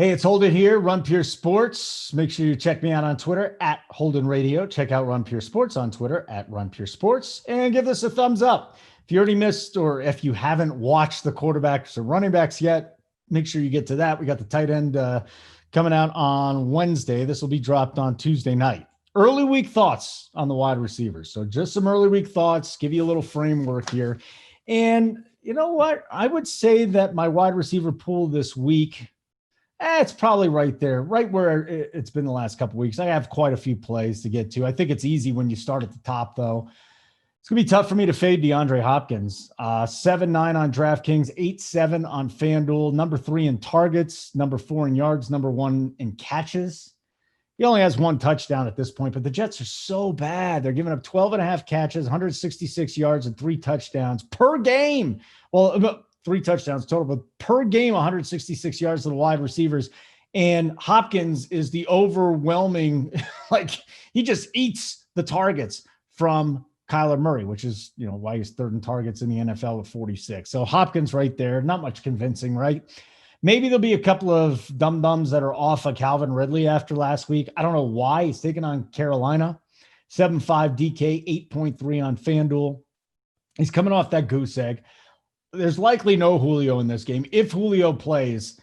Hey, it's Holden here, Run Pure Sports. Make sure you check me out on Twitter at Holden Radio. Check out Run Pure Sports on Twitter at Run Pure Sports and give us a thumbs up. If you already missed or if you haven't watched the quarterbacks or running backs yet, make sure you get to that. We got the tight end coming out on Wednesday. This will be dropped on Tuesday night. Early week thoughts on the wide receivers. So just some early week thoughts, give you a little framework here. And you know what? I would say that my wide receiver pool this week, it's probably right there, right where it's been the last couple of weeks. I have quite a few plays to get to. I think it's easy when you start at the top, though. It's going to be tough for me to fade DeAndre Hopkins. 7-9 on DraftKings, 8-7 on FanDuel, number 3 in targets, number 4 in yards, number 1 in catches. He only has 1 touchdown at this point, but the Jets are so bad. They're giving up 12.5 catches, 166 yards, and 3 touchdowns per game. Well, about 3 touchdowns total, but per game, 166 yards to the wide receivers. And Hopkins is the overwhelming, he just eats the targets from Kyler Murray, which is, why he's 3rd in targets in the NFL with 46. So Hopkins right there, not much convincing, right? Maybe there'll be a couple of dum-dums that are off of Calvin Ridley after last week. I don't know why. He's taking on Carolina. 7.5 DK, 8.3 on FanDuel. He's coming off that goose egg. There's likely no Julio in this game. If Julio plays,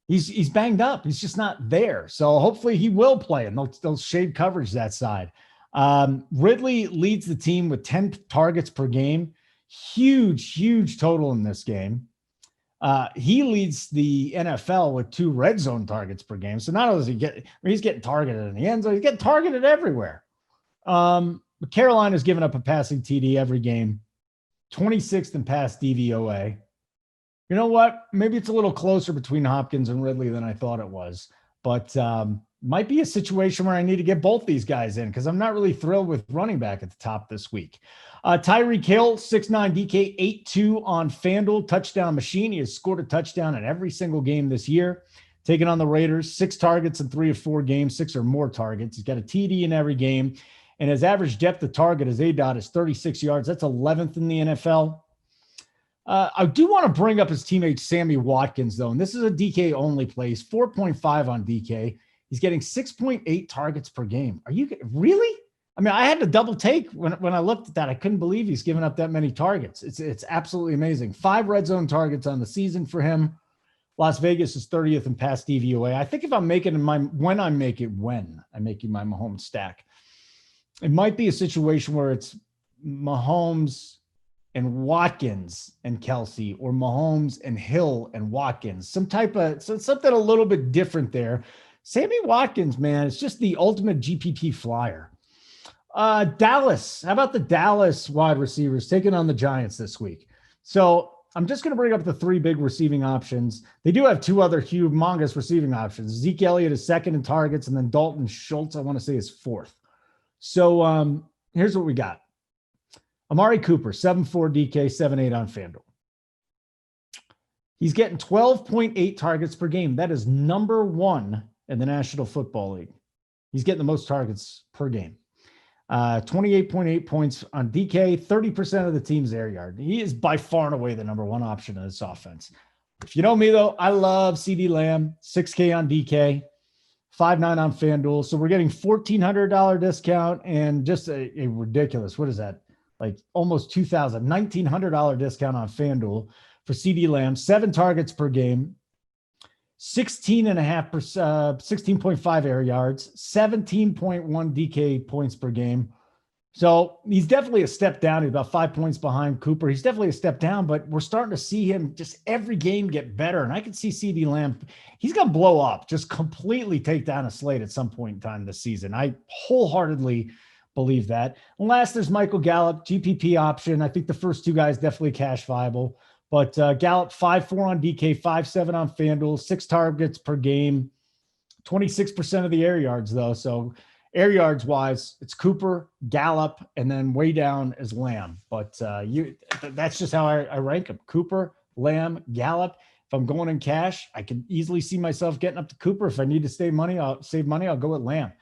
he's banged up. He's just not there. So hopefully he will play, and they'll shade coverage that side. Ridley leads the team with 10 targets per game. Huge total in this game. He leads the NFL with 2 red zone targets per game. So not only does he's getting targeted in the end zone, he's getting targeted everywhere. But Carolina's given up a passing TD every game. 26th in pass DVOA. You know what? Maybe it's a little closer between Hopkins and Ridley than I thought it was, but might be a situation where I need to get both these guys in because I'm not really thrilled with running back at the top this week. Tyreek Hill, 6'9 DK, 8-2 on FanDuel, touchdown machine. He has scored a touchdown in every single game this year. Taking on the Raiders, 6 targets in 3 of 4 games, 6 or more targets. He's got a TD in every game. And his average depth of target, his ADOT, is 36 yards. That's 11th in the NFL. I do want to bring up his teammate Sammy Watkins, though, and this is a DK-only play. He's 4.5 on DK. He's getting 6.8 targets per game. Are you really? I mean, I had to double take when I looked at that. I couldn't believe he's given up that many targets. It's absolutely amazing. 5 red zone targets on the season for him. Las Vegas is 30th in pass DVOA. I think if I'm making my Mahomes stack, it might be a situation where it's Mahomes and Watkins and Kelsey, or Mahomes and Hill and Watkins, something a little bit different there. Sammy Watkins, man, it's just the ultimate GPP flyer. Dallas, how about the Dallas wide receivers taking on the Giants this week? So I'm just going to bring up the 3 big receiving options. They do have 2 other humongous receiving options. Zeke Elliott is 2nd in targets, and then Dalton Schultz, I want to say, is 4th. So here's what we got. Amari Cooper, 7.4 DK, 7.8 on FanDuel. He's getting 12.8 targets per game. That is number 1 in the National Football League. He's getting the most targets per game. 28.8 points on DK, 30% of the team's air yard. He is by far and away the number 1 option in this offense. If you know me, though, I love CeeDee Lamb, 6K on DK. 5.9 on FanDuel. So we're getting $1,400 discount and just a ridiculous, what is that? Like almost $2,000, $1,900 discount on FanDuel for CeeDee Lamb, 7 targets per game, 16.5 air yards, 17.1 DK points per game. So he's definitely a step down. He's about 5 points behind Cooper. He's definitely a step down, but we're starting to see him just every game get better. And I can see CeeDee Lamb, he's going to blow up, just completely take down a slate at some point in time this season. I wholeheartedly believe that. And last, there's Michael Gallup, GPP option. I think the first 2 guys definitely cash viable. But Gallup, 5.4 on DK, 5.7 on FanDuel, 6 targets per game, 26% of the air yards, though. So air yards wise, it's Cooper, Gallup, and then way down is Lamb. But that's just how I rank them. Cooper, Lamb, Gallup. If I'm going in cash, I can easily see myself getting up to Cooper. If I need to save money, I'll go with Lamb.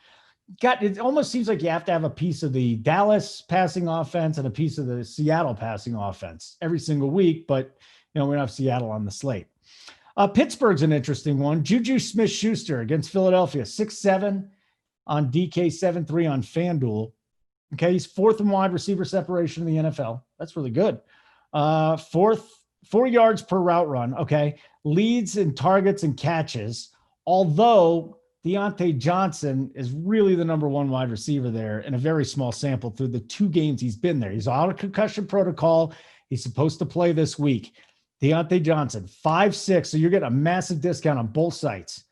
It almost seems like you have to have a piece of the Dallas passing offense and a piece of the Seattle passing offense every single week, but we don't have Seattle on the slate. Pittsburgh's an interesting one. Juju Smith-Schuster against Philadelphia, 6-7 on DK, 7-3 on FanDuel. Okay, he's fourth in wide receiver separation in the NFL. That's really good. Fourth, 4 yards per route run. Okay, leads in targets and catches, although Deontay Johnson is really the number one wide receiver there in a very small sample through the 2 games he's been there. He's out of concussion protocol. He's supposed to play this week. Deontay Johnson, 5'6", so you're getting a massive discount on both sites.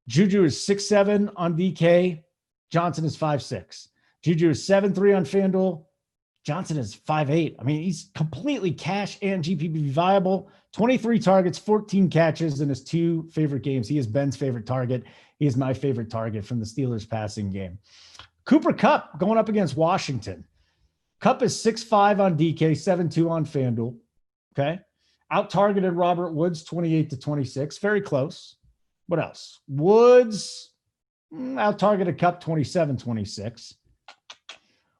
Juju is 6'7" on DK. Johnson is 5'6". Juju is 7-3 on FanDuel. Johnson is 5'8". I mean, he's completely cash and GPP viable. 23 targets, 14 catches in his 2 favorite games. He is Ben's favorite target. He is my favorite target from the Steelers passing game. Cooper Kupp going up against Washington. Kupp is 6'5" on DK, 7-2 on FanDuel. Okay. Out-targeted Robert Woods, 28-26. Very close. What else? Woods out-targeted Kupp, 27-26.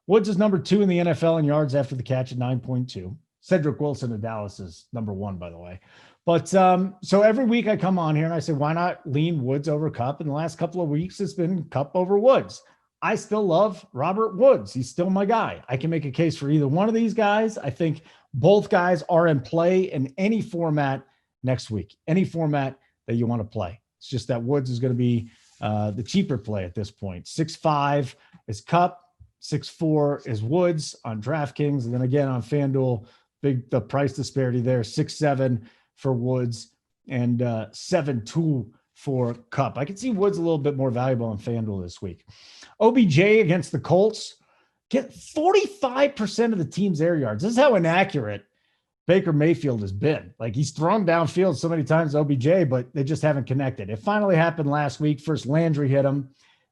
Woods is number 2 in the NFL in yards after the catch at 9.2. Cedric Wilson of Dallas is number 1, by the way. But so every week I come on here and I say, why not lean Woods over Kupp? In the last couple of weeks, it's been Kupp over Woods. I still love Robert Woods. He's still my guy. I can make a case for either one of these guys. I think both guys are in play in any format next week, any format that you want to play. It's just that Woods is going to be the cheaper play at this point. 6'5" is Kupp. 6'4" is Woods on DraftKings. And then again on FanDuel, the price disparity there, 6'7" for Woods and 7-2 for Kupp. I can see Woods a little bit more valuable on FanDuel this week. OBJ against the Colts, get 45% of the team's air yards. This is how inaccurate Baker Mayfield has been. Like, he's thrown downfield so many times, OBJ, but they just haven't connected. It finally happened last week. First Landry hit him,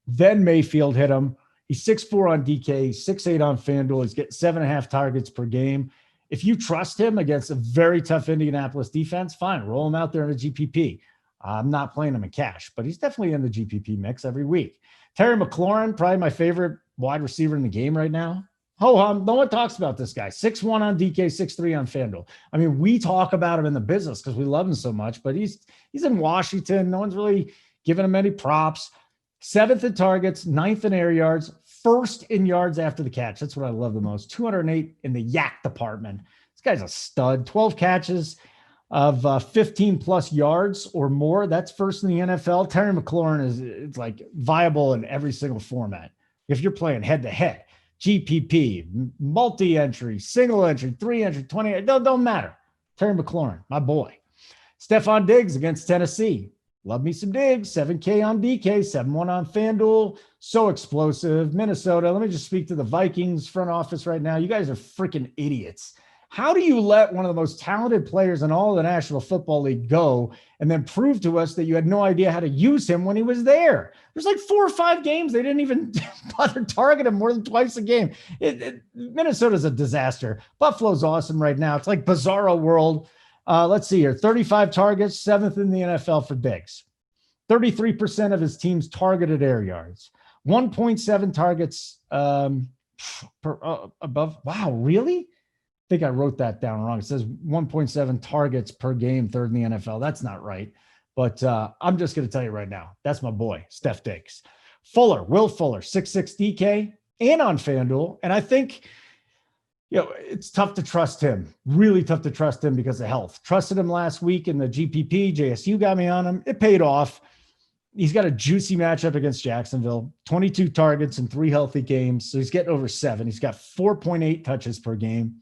then Mayfield hit him. He's 6'4" on DK, 6'8" on FanDuel. He's getting 7.5 targets per game. If you trust him against a very tough Indianapolis defense, fine, roll him out there in a GPP. I'm not playing him in cash, but he's definitely in the GPP mix every week. Terry McLaurin, probably my favorite wide receiver in the game right now. No one talks about this guy. 6'1" on DK, 6'3" on FanDuel. I mean, we talk about him in the business because we love him so much, but he's in Washington. No one's really giving him any props. 7th in targets, 9th in air yards, 1st in yards after the catch. That's what I love the most. 208 in the yak department. This guy's a stud. 12 catches of 15 plus yards or more. That's first in the NFL. Terry McLaurin is like viable in every single format. If you're playing head to head, GPP, multi-entry, single entry, 3 entry, 20, it don't matter. Terry McLaurin, my boy. Stephon Diggs against Tennessee. Love me some Diggs. 7K on DK, 7-1 on FanDuel. So explosive. Minnesota. Let me just speak to the Vikings front office right now. You guys are freaking idiots. How do you let one of the most talented players in all of the National Football League go and then prove to us that you had no idea how to use him when he was there? There's like 4 or 5 games they didn't even bother target him more than twice a game. Minnesota's a disaster. Buffalo's awesome right now. It's like bizarro world. Let's see here. 35 targets, 7th in the NFL for Diggs. 33% of his team's targeted air yards. 1.7 targets above. Wow, really? I think I wrote that down wrong. It says 1.7 targets per game, 3rd in the NFL. That's not right. But I'm just going to tell you right now, that's my boy, Steph Diggs. Will Fuller, 6'6" DK and on FanDuel. And I think, it's tough to trust him. Really tough to trust him because of health. Trusted him last week in the GPP. JSU got me on him. It paid off. He's got a juicy matchup against Jacksonville. 22 targets in 3 healthy games. So he's getting over 7. He's got 4.8 touches per game.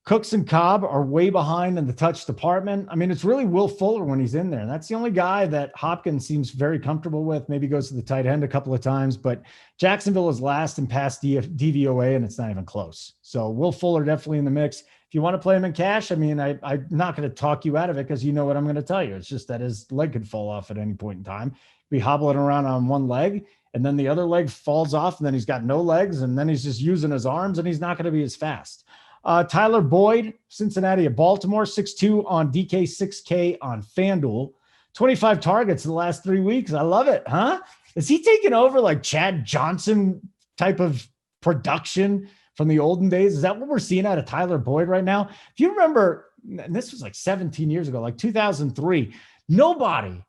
Cooks and Cobb are way behind in the touch department. I mean, it's really Will Fuller when he's in there. And that's the only guy that Hopkins seems very comfortable with. Maybe goes to the tight end a couple of times, but Jacksonville is last in pass DVOA, and it's not even close. So Will Fuller definitely in the mix. If you want to play him in cash, I mean, I'm not going to talk you out of it because you know what I'm going to tell you. It's just that his leg could fall off at any point in time. Be hobbling around on one leg, and then the other leg falls off, and then he's got no legs, and then he's just using his arms, and he's not going to be as fast. Tyler Boyd, Cincinnati of Baltimore, 6'2" on DK, 6K on FanDuel. 25 targets in the last 3 weeks. I love it, huh? Is he taking over like Chad Johnson type of production from the olden days? Is that what we're seeing out of Tyler Boyd right now? If you remember, and this was like 17 years ago, like 2003, nobody.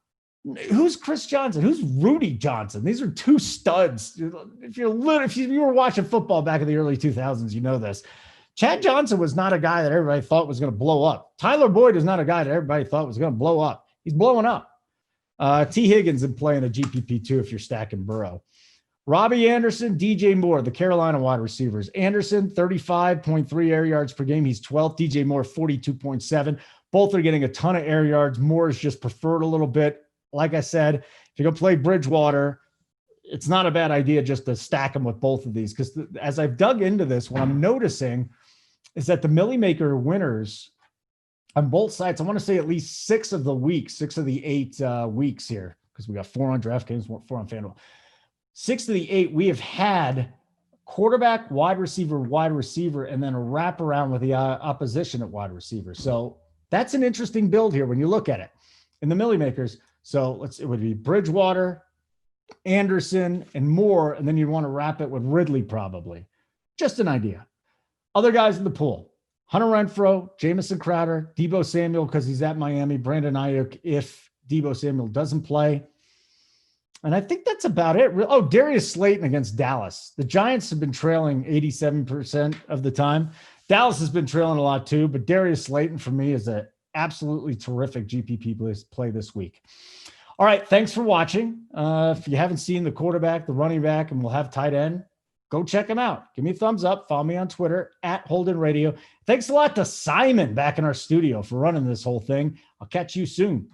Who's Chris Johnson? Who's Rudy Johnson? These are two studs. If you were watching football back in the early 2000s, you know this. Chad Johnson was not a guy that everybody thought was going to blow up. Tyler Boyd is not a guy that everybody thought was going to blow up. He's blowing up. T. Higgins is playing a GPP too if you're stacking Burrow. Robbie Anderson, DJ Moore, the Carolina wide receivers. Anderson, 35.3 air yards per game. He's 12th. DJ Moore, 42.7. Both are getting a ton of air yards. Moore is just preferred a little bit. Like I said, if you're going to play Bridgewater, it's not a bad idea just to stack them with both of these. Because as I've dug into this, what I'm noticing is that the Millie Maker winners on both sides, I want to say at least 6 of the 8 weeks here, because we got 4 on DraftKings, 4 on FanDuel. 6 of the 8, we have had quarterback, wide receiver, and then a wraparound with the opposition at wide receiver. So that's an interesting build here when you look at it in the Millie Makers. So it would be Bridgewater, Anderson, and Moore, and then you'd want to wrap it with Ridley probably. Just an idea. Other guys in the pool: Hunter Renfrow, Jamison Crowder, Deebo Samuel because he's at Miami, Brandon Ayuk if Deebo Samuel doesn't play. And I think that's about it. Oh, Darius Slayton against Dallas. The Giants have been trailing 87% of the time. Dallas has been trailing a lot too, but Darius Slayton for me is an absolutely terrific GPP play this week. All right, thanks for watching. If you haven't seen the quarterback, the running back, and we'll have tight end, go check them out. Give me a thumbs up. Follow me on Twitter at Holden Radio. Thanks a lot to Simon back in our studio for running this whole thing. I'll catch you soon.